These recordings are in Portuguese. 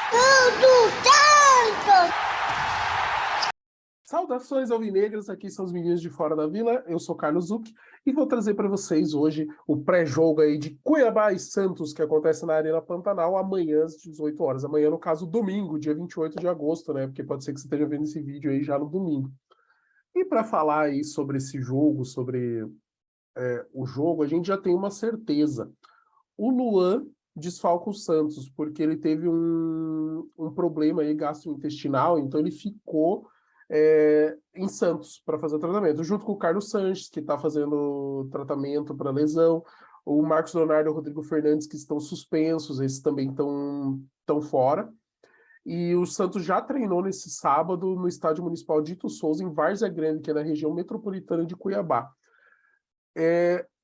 Tudo Santos! Saudações alvinegras, aqui são os meninos de Fora da Vila, eu sou Carlos Zucchi e vou trazer para vocês hoje o pré-jogo aí de Cuiabá e Santos, que acontece na Arena Pantanal amanhã às 18 horas. Amanhã, no caso, domingo, dia 28 de agosto, né? Porque pode ser que você esteja vendo esse vídeo aí já no domingo. E para falar aí sobre esse jogo, sobre o jogo, a gente já tem uma certeza. O Luan desfalca o Santos, porque ele teve um problema aí gastrointestinal, então ele ficou em Santos para fazer o tratamento, junto com o Carlos Sanches, que está fazendo tratamento para lesão, o Marcos Leonardo e o Rodrigo Fernandes, que estão suspensos, esses também estão fora. E o Santos já treinou nesse sábado no Estádio Municipal Dito Souza, em Várzea Grande, que é na região metropolitana de Cuiabá.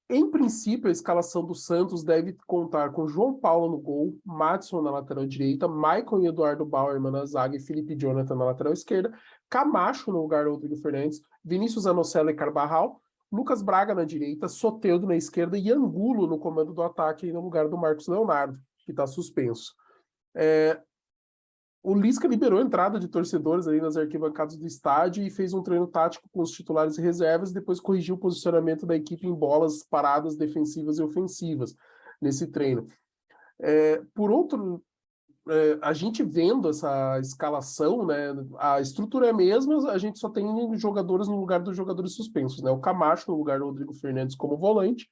Em princípio, a escalação do Santos deve contar com João Paulo no gol, Madison na lateral direita, Maicon e Eduardo Bauerman na zaga e Felipe Jonathan na lateral esquerda, Camacho no lugar do Rodrigo Fernandes, Vinícius Anocelo e Carvajal, Lucas Braga na direita, Soteldo na esquerda e Angulo no comando do ataque no lugar do Marcos Leonardo, que está suspenso. O Lisca liberou a entrada de torcedores ali nas arquibancadas do estádio e fez um treino tático com os titulares e reservas, depois corrigiu o posicionamento da equipe em bolas paradas defensivas e ofensivas nesse treino. Por outro, a gente vendo essa escalação, né, a estrutura é a mesma, a gente só tem jogadores no lugar dos jogadores suspensos, né? O Camacho no lugar do Rodrigo Fernandes como volante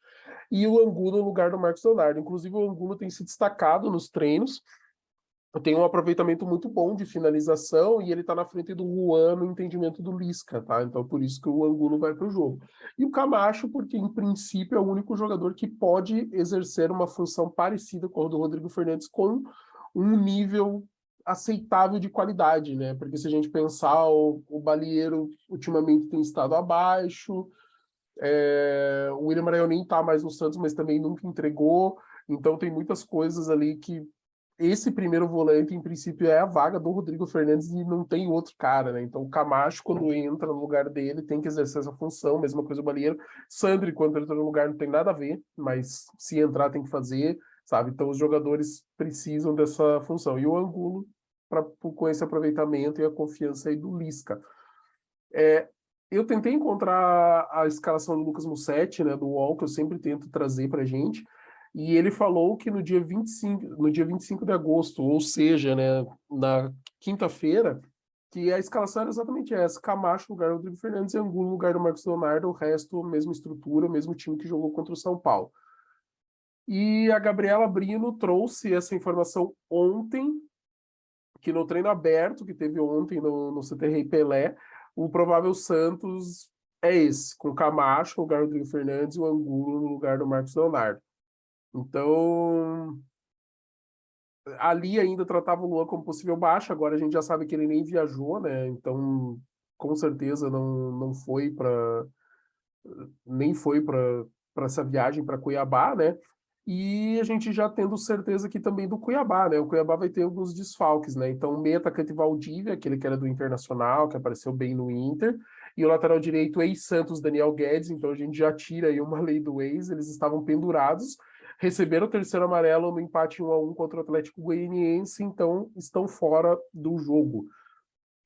e o Angulo no lugar do Marcos Leonardo. Inclusive, o Angulo tem se destacado nos treinos, tem um aproveitamento muito bom de finalização e ele está na frente do Juan no entendimento do Lisca, tá? Então, por isso que o Angulo vai para o jogo. E o Camacho, porque em princípio é o único jogador que pode exercer uma função parecida com a do Rodrigo Fernandes, com um nível aceitável de qualidade, né? Porque se a gente pensar, o Balieiro ultimamente tem estado abaixo, o William Maranhão nem está mais no Santos, mas também nunca entregou. Então tem muitas coisas ali que esse primeiro volante, em princípio, é a vaga do Rodrigo Fernandes e não tem outro cara, né? Então, o Camacho, quando entra no lugar dele, tem que exercer essa função, mesma coisa o Balieiro. Sandri, quando entra no lugar, não tem nada a ver, mas se entrar, tem que fazer, sabe? Então, os jogadores precisam dessa função. E o Angulo, com esse aproveitamento e a confiança aí do Lisca. Eu tentei encontrar a escalação do Lucas Mussetti, né, do UOL, que eu sempre tento trazer pra gente, e ele falou que no dia 25 de agosto, ou seja, né, na quinta-feira, que a escalação era exatamente essa: Camacho no lugar do Rodrigo Fernandes e Angulo no lugar do Marcos Leonardo, o resto, mesma estrutura, mesmo time que jogou contra o São Paulo. E a Gabriela Brino trouxe essa informação ontem, que no treino aberto que teve ontem no CT Rei Pelé, o provável Santos é esse, com o Camacho no lugar do Rodrigo Fernandes e o Angulo no lugar do Marcos Leonardo. Então, ali ainda tratava o Luan como possível baixa, agora a gente já sabe que ele nem viajou, né? Então, com certeza não foi para nem foi para essa viagem para Cuiabá, né? E a gente já tendo certeza aqui também do Cuiabá, né? O Cuiabá vai ter alguns desfalques, né? Então, o meio atacante Valdívia, aquele que era do Internacional, que apareceu bem no Inter, e o lateral direito ex-Santos Daniel Guedes, então a gente já tira aí uma lei do ex, eles estavam pendurados, receberam o terceiro amarelo no empate 1-1 contra o Atlético Goianiense, então estão fora do jogo.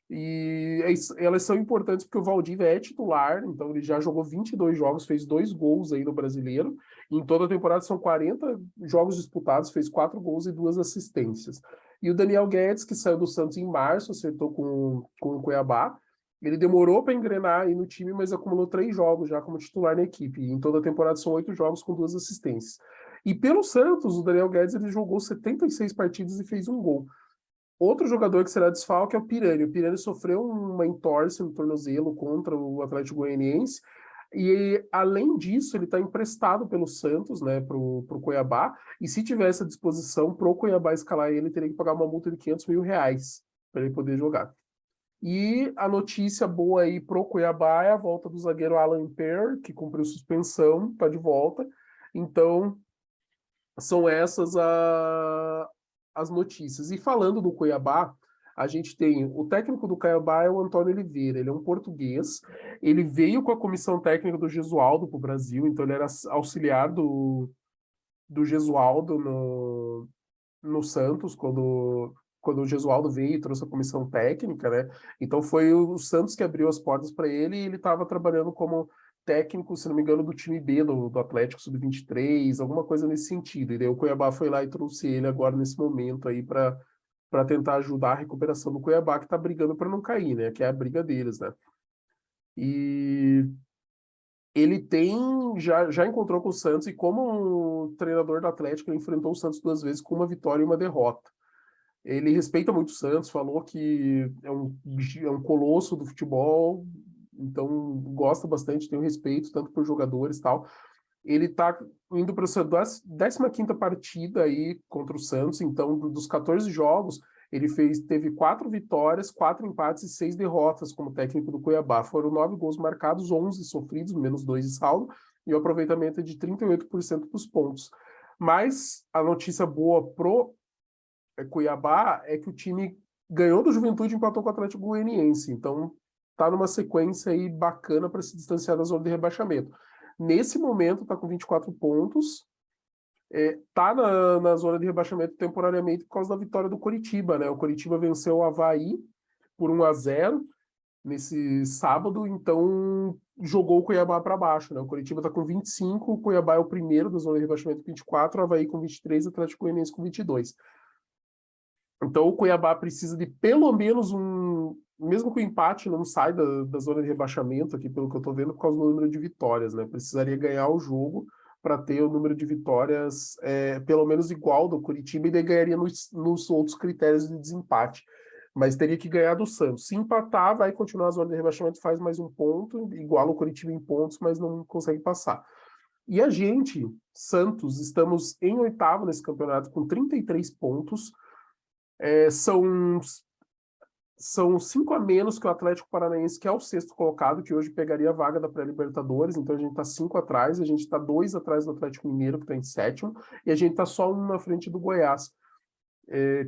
E elas são importantes porque o Valdívia é titular, então ele já jogou 22 jogos, fez 2 gols aí no Brasileiro. E em toda a temporada são 40 jogos disputados, fez 4 gols e 2 assistências. E o Daniel Guedes, que saiu do Santos em março, acertou com o Cuiabá. Ele demorou para engrenar aí no time, mas acumulou 3 jogos já como titular na equipe. E em toda a temporada são 8 jogos com 2 assistências. E pelo Santos, o Daniel Guedes ele jogou 76 partidas e fez 1 gol. Outro jogador que será desfalque é o Pirani. O Pirani sofreu uma entorse no tornozelo contra o Atlético Goianiense. E, além disso, ele está emprestado pelo Santos, né, pro Cuiabá. E se tivesse a disposição pro Cuiabá escalar ele, teria que pagar uma multa de R$ 500 mil para ele poder jogar. E a notícia boa aí pro Cuiabá é a volta do zagueiro Alan Per, que cumpriu suspensão, está de volta. Então, são essas as notícias. E falando do Cuiabá, a gente tem o técnico do Cuiabá é o Antônio Oliveira, ele é um português, ele veio com a comissão técnica do Gesualdo para o Brasil, então ele era auxiliar do Gesualdo no Santos, quando quando o Gesualdo veio e trouxe a comissão técnica, né? Então foi o Santos que abriu as portas para ele e ele estava trabalhando como técnico, se não me engano, do time B do Atlético Sub-23, alguma coisa nesse sentido. E daí o Cuiabá foi lá e trouxe ele agora nesse momento aí para tentar ajudar a recuperação do Cuiabá, que está brigando para não cair, né? Que é a briga deles, né? E ele já encontrou com o Santos e como treinador do Atlético, ele enfrentou o Santos 2 vezes com uma vitória e uma derrota. Ele respeita muito o Santos, falou que é um colosso do futebol, então gosta bastante, tem um respeito tanto por jogadores e tal. Ele tá indo para a sua 15ª partida aí contra o Santos, então dos 14 jogos, ele teve 4 vitórias, 4 empates e 6 derrotas como técnico do Cuiabá. Foram 9 gols marcados, 11 sofridos, menos 2 de saldo, e o aproveitamento é de 38% dos pontos. Mas a notícia boa pro Cuiabá é que o time ganhou do Juventude e empatou com o Atlético Goianiense. Então, tá numa sequência aí bacana para se distanciar da zona de rebaixamento. Nesse momento, tá com 24 pontos. Tá na zona de rebaixamento temporariamente por causa da vitória do Coritiba, né? O Coritiba venceu o Avaí por 1-0 nesse sábado, então jogou o Cuiabá para baixo, né? O Coritiba tá com 25, o Cuiabá é o primeiro da zona de rebaixamento com 24, o Avaí com 23, o Atlético Goianiense com 22. Então o Cuiabá precisa de pelo menos mesmo que o empate não saia da zona de rebaixamento, aqui pelo que eu estou vendo, por causa do número de vitórias, né? Precisaria ganhar o jogo para ter o número de vitórias pelo menos igual do Curitiba e daí ganharia nos outros critérios de desempate. Mas teria que ganhar do Santos. Se empatar, vai continuar a zona de rebaixamento, faz mais um ponto, iguala o Curitiba em pontos, mas não consegue passar. E a gente, Santos, estamos em oitavo nesse campeonato com 33 pontos. São 5 a menos que o Atlético Paranaense, que é o sexto colocado, que hoje pegaria a vaga da pré-Libertadores. Então a gente está 5 atrás, a gente está 2 atrás do Atlético Mineiro, que está em sétimo, e a gente está só 1 na frente do Goiás,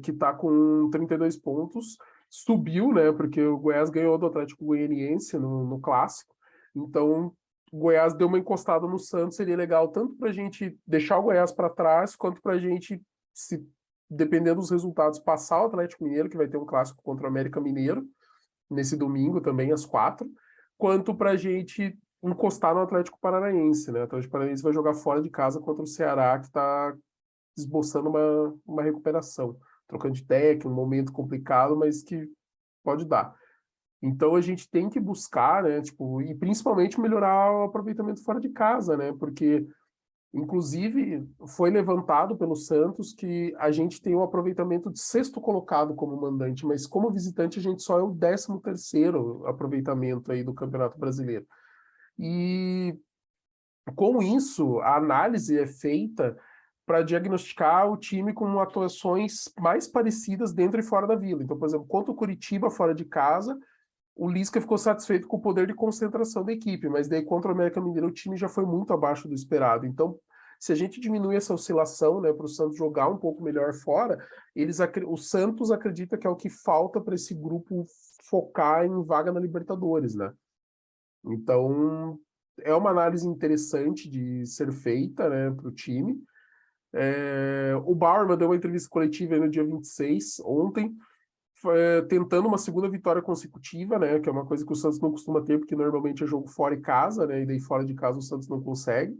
que está com 32 pontos. Subiu, né? Porque o Goiás ganhou do Atlético Goianiense no clássico. Então o Goiás deu uma encostada no Santos, seria legal tanto para a gente deixar o Goiás para trás, quanto para a gente, se dependendo dos resultados, passar o Atlético Mineiro, que vai ter um clássico contra o América Mineiro, nesse domingo também, às 4, quanto para a gente encostar no Atlético Paranaense, né? O Atlético Paranaense vai jogar fora de casa contra o Ceará, que está esboçando uma recuperação, trocando de técnico, um momento complicado, mas que pode dar. Então a gente tem que buscar, né? Tipo, e principalmente melhorar o aproveitamento fora de casa, né? Porque inclusive, foi levantado pelo Santos que a gente tem um aproveitamento de sexto colocado como mandante, mas como visitante a gente só é o 13º aproveitamento aí do Campeonato Brasileiro. E com isso, a análise é feita para diagnosticar o time com atuações mais parecidas dentro e fora da Vila. Então, por exemplo, contra o Curitiba fora de casa, o Lisca ficou satisfeito com o poder de concentração da equipe, mas daí contra o América Mineiro o time já foi muito abaixo do esperado. Então, se a gente diminui essa oscilação, né, para o Santos jogar um pouco melhor fora, o Santos acredita que é o que falta para esse grupo focar em vaga na Libertadores, né? Então, é uma análise interessante de ser feita, né, para o time. O Bauerman deu uma entrevista coletiva no dia 26, ontem, tentando uma segunda vitória consecutiva, né? Que é uma coisa que o Santos não costuma ter, porque normalmente é jogo fora e casa, né? E daí fora de casa o Santos não consegue.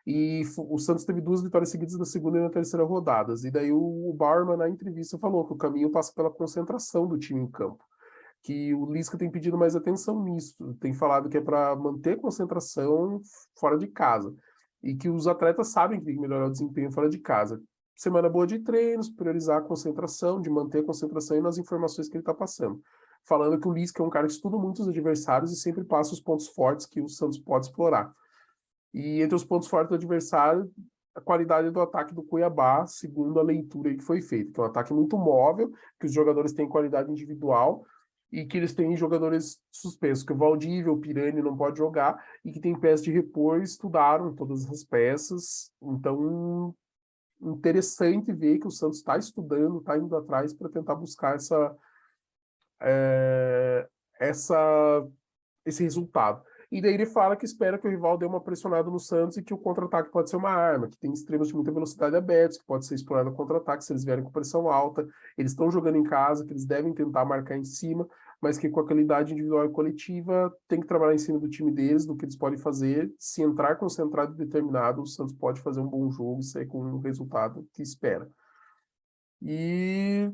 E o Santos teve 2 vitórias seguidas na segunda e na terceira rodadas. E daí o Bauerman, na entrevista, falou que o caminho passa pela concentração do time em campo. Que o Lisca tem pedido mais atenção nisso. Tem falado que é para manter concentração fora de casa. E que os atletas sabem que tem que melhorar o desempenho fora de casa. Semana boa de treinos, priorizar a concentração, de manter a concentração e nas informações que ele está passando. Falando que o Lisca é um cara que estuda muito os adversários e sempre passa os pontos fortes que o Santos pode explorar. E entre os pontos fortes do adversário, a qualidade do ataque do Cuiabá, segundo a leitura que foi feita, que é um ataque muito móvel, que os jogadores têm qualidade individual e que eles têm jogadores suspensos, que o Valdívia, o Pirani não pode jogar e que tem peças de repor, estudaram todas as peças. Então, interessante ver que o Santos está estudando, está indo atrás para tentar buscar esse resultado. E daí ele fala que espera que o rival dê uma pressionada no Santos e que o contra-ataque pode ser uma arma, que tem extremos de muita velocidade abertos, que pode ser explorado no contra-ataque se eles vierem com pressão alta. Eles estão jogando em casa, que eles devem tentar marcar em cima, mas que com a qualidade individual e coletiva tem que trabalhar em cima do time deles, do que eles podem fazer. Se entrar concentrado e determinado, o Santos pode fazer um bom jogo e sair com um resultado que espera. E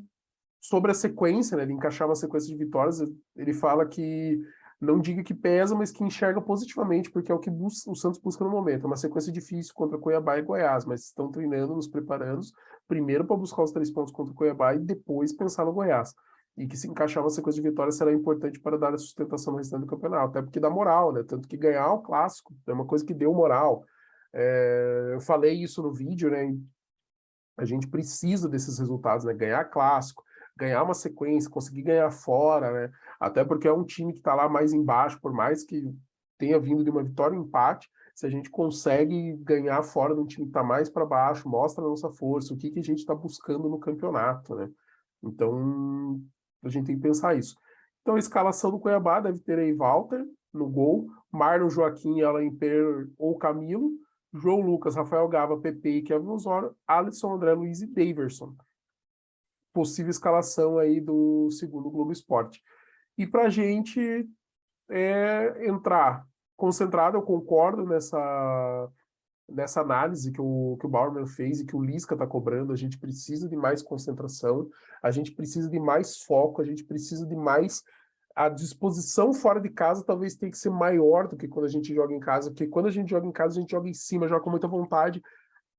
sobre a sequência, né, de encaixar uma sequência de vitórias, ele fala que não diga que pesa, mas que enxerga positivamente, porque é o que o Santos busca no momento. É uma sequência difícil contra Cuiabá e Goiás, mas estão treinando, nos preparando, primeiro para buscar os 3 pontos contra o Cuiabá e depois pensar no Goiás. E que se encaixar uma sequência de vitórias será importante para dar a sustentação no restante do campeonato, até porque dá moral, né? Tanto que ganhar o clássico é uma coisa que deu moral. Eu falei isso no vídeo, né? A gente precisa desses resultados, né? Ganhar clássico, ganhar uma sequência, conseguir ganhar fora, né? Até porque é um time que está lá mais embaixo, por mais que tenha vindo de uma vitória e um empate, se a gente consegue ganhar fora de um time que está mais para baixo, mostra a nossa força, o que a gente está buscando no campeonato, né? Então, a gente tem que pensar isso. Então, a escalação do Cuiabá deve ter aí Walter no gol, Marlon, Joaquim, Alain Per ou Camilo, João Lucas, Rafael Gava, Pepe e Kevin Osório, Alisson, André Luiz e Daverson. Possível escalação aí do segundo Globo Esporte. E para a gente entrar concentrado, eu concordo nessa análise que o Bauerman fez e que o Lisca está cobrando. A gente precisa de mais concentração, a gente precisa de mais foco, a gente precisa de mais... A disposição fora de casa talvez tenha que ser maior do que quando a gente joga em casa, porque quando a gente joga em casa, a gente joga em cima, joga com muita vontade,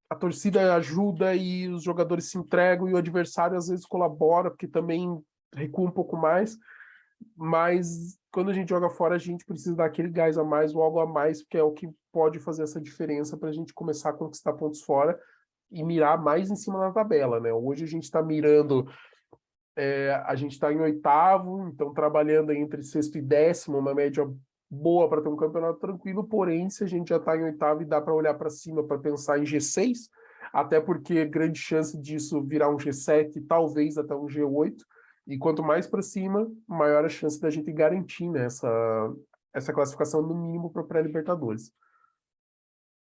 a torcida ajuda e os jogadores se entregam e o adversário às vezes colabora, porque também recua um pouco mais, mas quando a gente joga fora, a gente precisa dar aquele gás a mais ou algo a mais, que é o que pode fazer essa diferença para a gente começar a conquistar pontos fora e mirar mais em cima da tabela, né? Hoje a gente está mirando... a gente está em 8º, então trabalhando entre 6º e 10º, uma média boa para ter um campeonato tranquilo, porém, se a gente já está em 8º e dá para olhar para cima para pensar em G6, até porque grande chance disso virar um G7, talvez até um G8, e quanto mais para cima, maior a chance da gente garantir, né, essa classificação no mínimo para pré-Libertadores.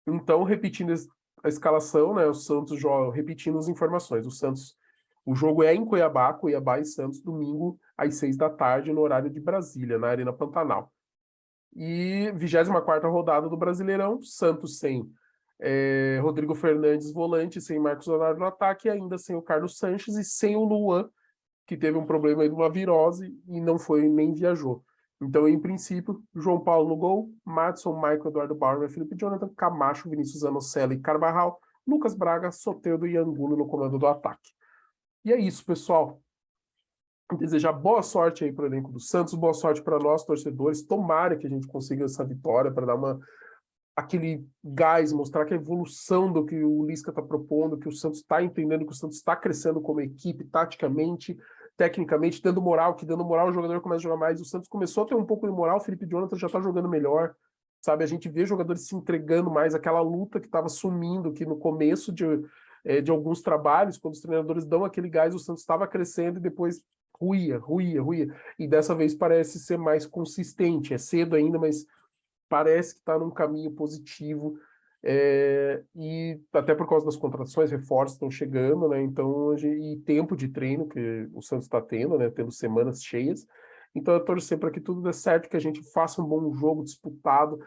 Então, repetindo a escalação, né, o Santos joga, repetindo as informações, o jogo é em Cuiabá, Cuiabá e Santos, domingo às 6 da tarde, no horário de Brasília, na Arena Pantanal. E 24ª rodada do Brasileirão, Santos sem Rodrigo Fernandes volante, sem Marcos Leonardo no ataque, e ainda sem o Carlos Sanches e sem o Luan, que teve um problema aí de uma virose e não foi nem viajou. Então, em princípio, João Paulo no gol, Madison, Michael, Eduardo Bauer, Felipe Jonathan, Camacho, Vinícius Anocelo e Carvajal, Lucas Braga, Soteldo e Angulo no comando do ataque. E é isso, pessoal. Desejar boa sorte aí para o elenco do Santos, boa sorte para nós, torcedores. Tomara que a gente consiga essa vitória para dar aquele gás, mostrar que a evolução do que o Lisca está propondo, que o Santos está entendendo, que o Santos está crescendo como equipe, taticamente, tecnicamente, dando moral, que dando moral o jogador começa a jogar mais. O Santos começou a ter um pouco de moral, o Felipe Jonathan já está jogando melhor, sabe? A gente vê jogadores se entregando mais, aquela luta que estava sumindo, que no começo de alguns trabalhos, quando os treinadores dão aquele gás, o Santos estava crescendo e depois ruía. E dessa vez parece ser mais consistente. É cedo ainda, mas parece que está num caminho positivo. E até por causa das contratações, reforços estão chegando, né? Então, e tempo de treino que o Santos está tendo, né? Tendo semanas cheias. Então, eu torcer para que tudo dê certo, que a gente faça um bom jogo disputado,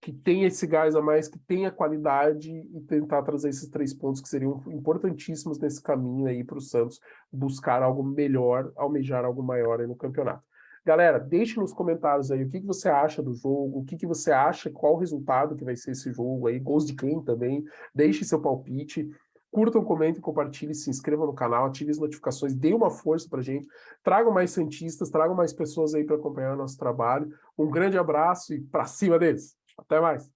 que tenha esse gás a mais, que tenha qualidade e tentar trazer esses 3 pontos que seriam importantíssimos nesse caminho aí para o Santos buscar algo melhor, almejar algo maior aí no campeonato. Galera, deixe nos comentários aí o que você acha do jogo, o que você acha, qual o resultado que vai ser esse jogo aí, gols de quem também, deixe seu palpite, curtam, comentem, compartilhem, se inscrevam no canal, ativem as notificações, dê uma força pra gente, tragam mais santistas, tragam mais pessoas aí para acompanhar o nosso trabalho. Um grande abraço e para cima deles! Até mais!